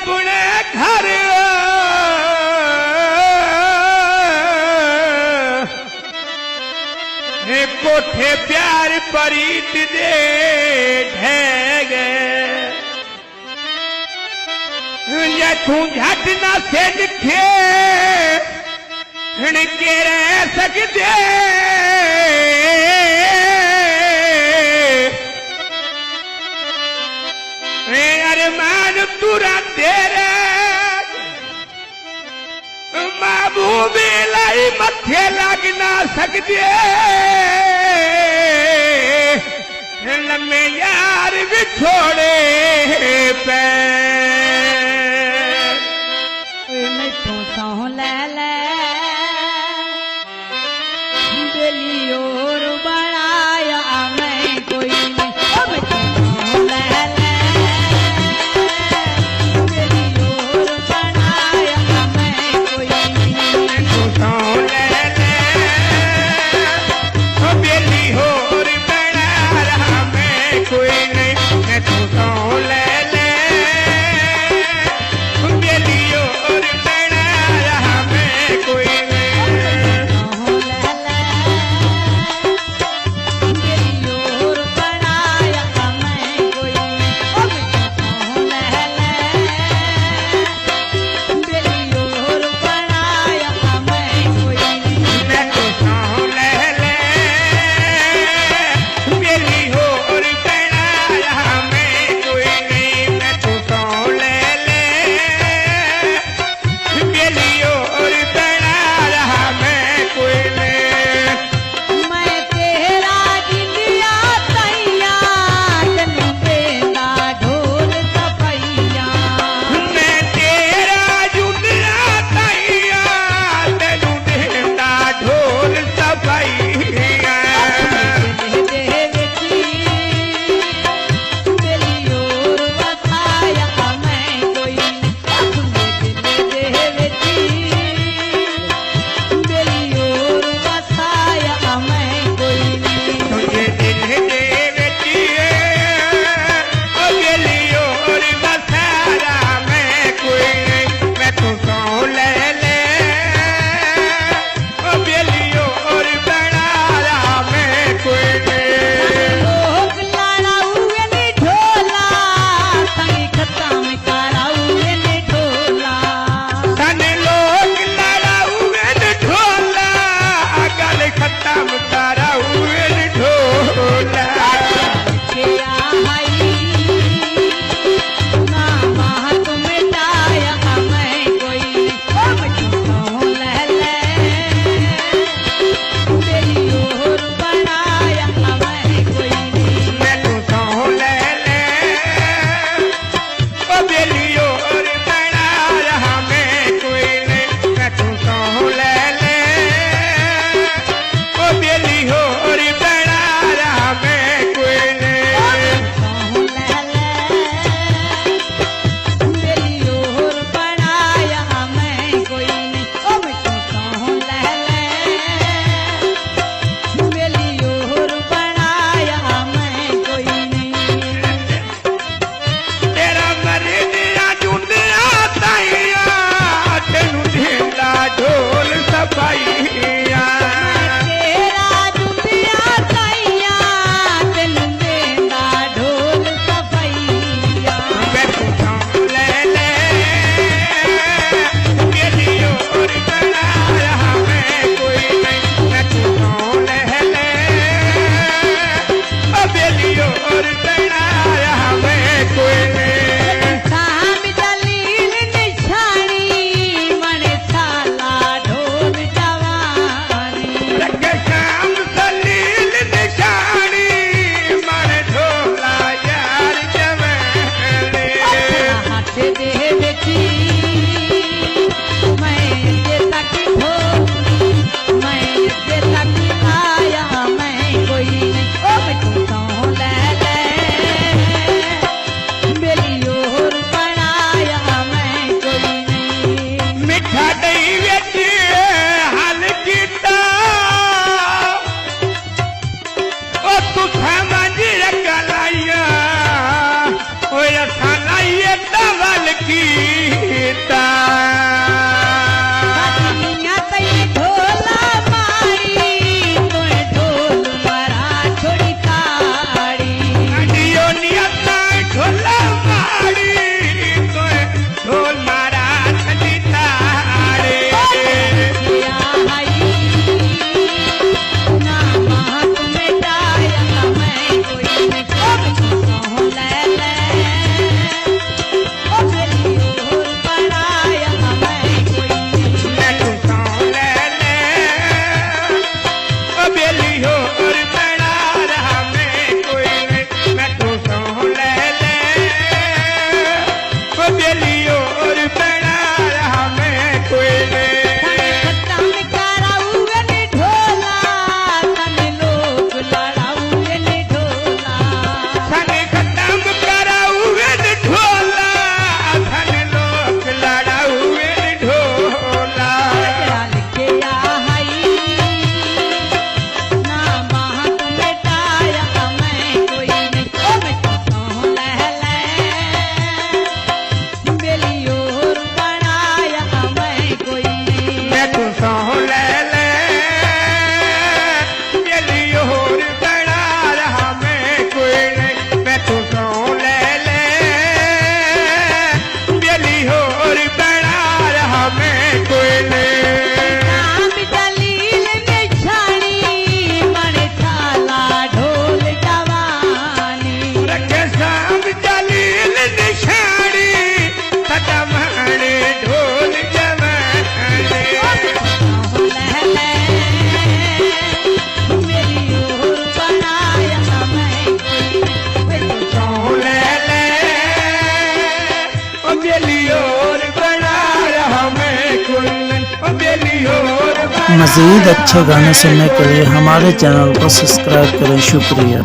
अपने घर कोठे प्यार परीत दे ढह गए तू झट ना से दिखे के रह सकते अरमान तुरा तेरे महबूबी लाई मथे लग ना सकते लम्बे यार भी छोड़े पे मैथों सौ ले ले दिली और बनाया मैं कोई नहीं मैथों सौ ले ले दिली और बनाया मैं कोई नहीं तू सौ ले ले बेली होर बना रहा मैं कोई नहीं तू सौ ले ले कोई नहीं। नाम जलील निछानी मन थाला ढोल जवानी रखे शाम जलील निशानी सदा माने ढोल जवानी। लहले मेरी ओर बनाया मैं कोई चौले ले ओ बेलियोर बना रहा मैं कोई ओ बेलियोर। मज़ीद अच्छे गाने सुनने के लिए हमारे चैनल को सब्सक्राइब करें। शुक्रिया।